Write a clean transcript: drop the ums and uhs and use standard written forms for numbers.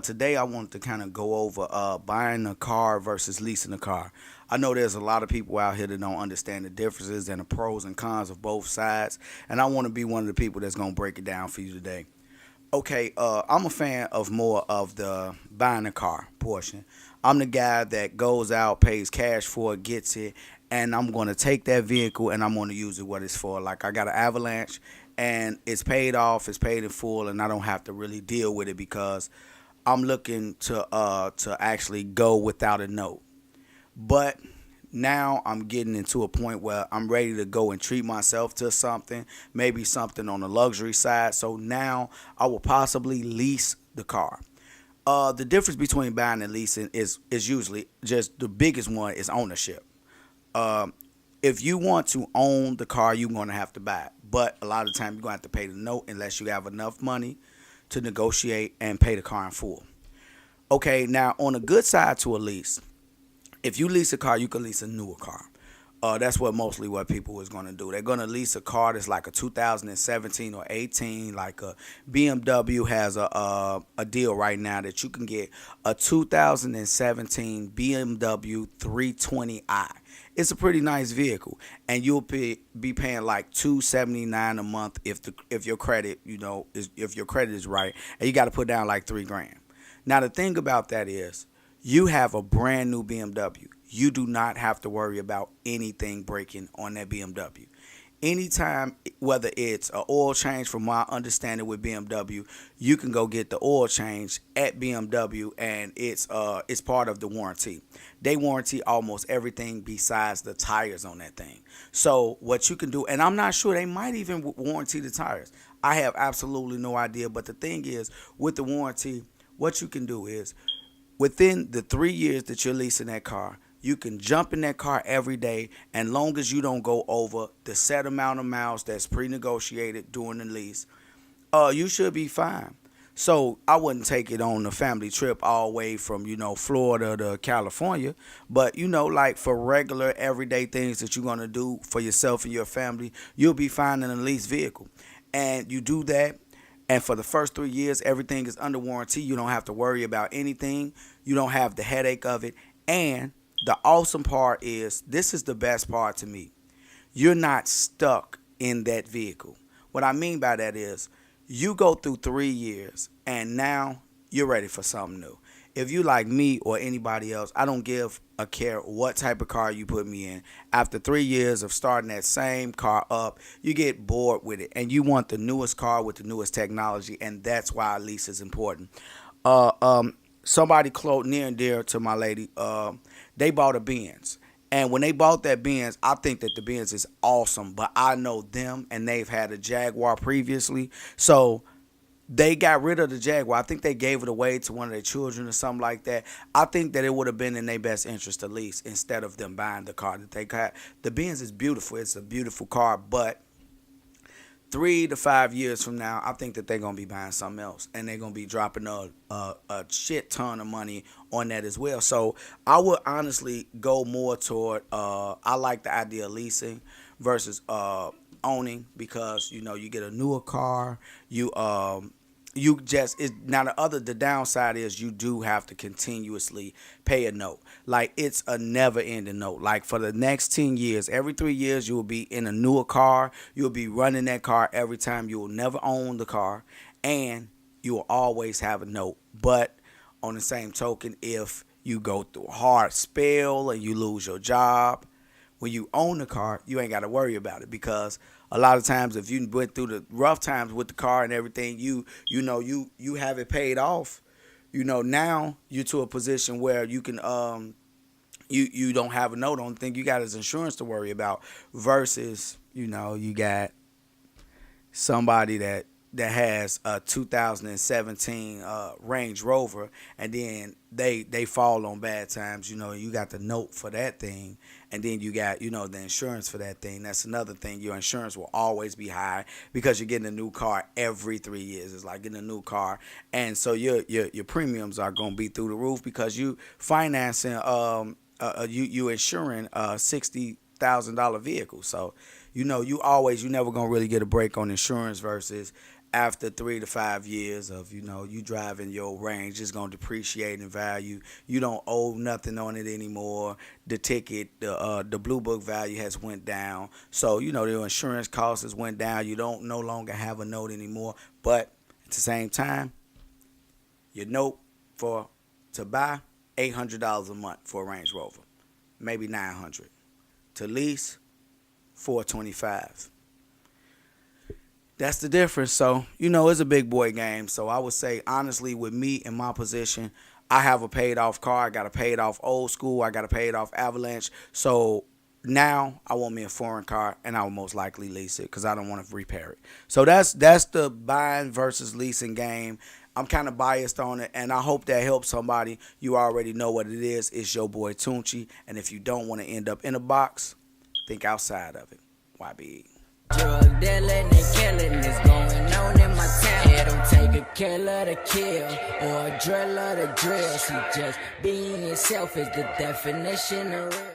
Today I wanted to kind of go over buying a car versus leasing a car. I know there's a lot of people out here that don't understand the differences and the pros and cons of both sides, and I want to be one of the people that's gonna break it down for you today. Okay, I'm a fan of more of the buying a car portion. I'm the guy that goes out, pays cash for it, gets it, and I'm going to take that vehicle and I'm going to use it what it's for. Like I got an Avalanche and it's paid off, it's paid in full, and I don't have to really deal with it because I'm looking to actually go without a note. But now I'm getting into a point where I'm ready to go and treat myself to something, maybe something on the luxury side. So now I will possibly lease the car. The difference between buying and leasing is usually just the biggest one is ownership. Um, if you want to own the car, you're going to have to buy it. But a lot of time you're going to have to pay the note unless you have enough money to negotiate and pay the car in full. Okay, now on the good side to a lease, if you lease a car, you can lease a newer car. That's what people is going to do. They're going to lease a car that's like a 2017 or 18, like a BMW has a deal right now that you can get a 2017 BMW 320i. It's a pretty nice vehicle, and you'll be paying like 279 a month if your credit if your credit is right, and you got to put down like 3 grand. Now the thing about that is you have a brand new BMW. You do not have to worry about anything breaking on that BMW. Anytime, whether it's an oil change, from my understanding with BMW, you can go get the oil change at BMW, and it's part of the warranty. They warranty almost everything besides the tires on that thing. So what you can do, and I'm not sure they might even warranty the tires. I have absolutely no idea. But the thing is, with the warranty, what you can do is within the 3 years that you're leasing that car, you can jump in that car every day, and long as you don't go over the set amount of miles that's pre-negotiated during the lease, you should be fine. So I wouldn't take it on a family trip all the way from Florida to California, but like for regular everyday things that you're gonna do for yourself and your family, you'll be fine in a leased vehicle, and you do that. And for the first 3 years, everything is under warranty. You don't have to worry about anything. You don't have the headache of it. And the awesome part is, this is the best part to me. You're not stuck in that vehicle. What I mean by that is you go through 3 years and now you're ready for something new. If you like me or anybody else, I don't give a care what type of car you put me in. After 3 years of starting that same car up, you get bored with it and you want the newest car with the newest technology, and that's why a lease is important. Somebody close near and dear to my lady, they bought a Benz. And when they bought that Benz, I think that the Benz is awesome, but I know them and they've had a Jaguar previously. So they got rid of the Jaguar. I think they gave it away to one of their children or something like that. I think that it would have been in their best interest to lease instead of them buying the car that they got. The Benz is beautiful. It's a beautiful car, but 3 to 5 years from now, I think that they're gonna be buying something else, and they're gonna be dropping a shit ton of money on that as well. So I would honestly go more toward I like the idea of leasing versus owning, because you get a newer car. You just now the downside is you do have to continuously pay a note. Like, it's a never ending note. Like, for the next 10 years, every 3 years you will be in a newer car. You'll be running that car every time. You will never own the car, and you will always have a note. But on the same token, if you go through a hard spell and you lose your job, when you own the car, you ain't got to worry about it, because a lot of times if you went through the rough times with the car and everything, you have it paid off. Now you're to a position where you can you don't have a note. Only thing you got is insurance to worry about, versus you got somebody that has a 2017 Range Rover, and then they fall on bad times. You got the note for that thing, and then you got the insurance for that thing. That's another thing. Your insurance will always be high because you're getting a new car every 3 years. It's like getting a new car, and so your premiums are gonna be through the roof because you financing you insuring a $60,000 vehicle. So you never gonna really get a break on insurance versus after 3 to 5 years of you driving your Range, it's gonna depreciate in value. You don't owe nothing on it anymore. The ticket, the blue book value has went down, so the insurance costs has went down. You don't no longer have a note anymore, but at the same time, your note to buy $800 a month for a Range Rover, maybe $900. To lease, $425. That's the difference. So, it's a big boy game. So I would say, honestly, with me in my position, I have a paid off car. I got a paid off Old School. I got a paid off Avalanche. So now I want me a foreign car, and I will most likely lease it because I don't want to repair it. So that's the buying versus leasing game. I'm kind of biased on it, and I hope that helps somebody. You already know what it is. It's your boy Tunchi, and if you don't want to end up in a box, think outside of it. YBE. Drug dealing and killing is going on in my town. It don't take a killer to kill or a driller to drill. See, just being yourself is the definition of real.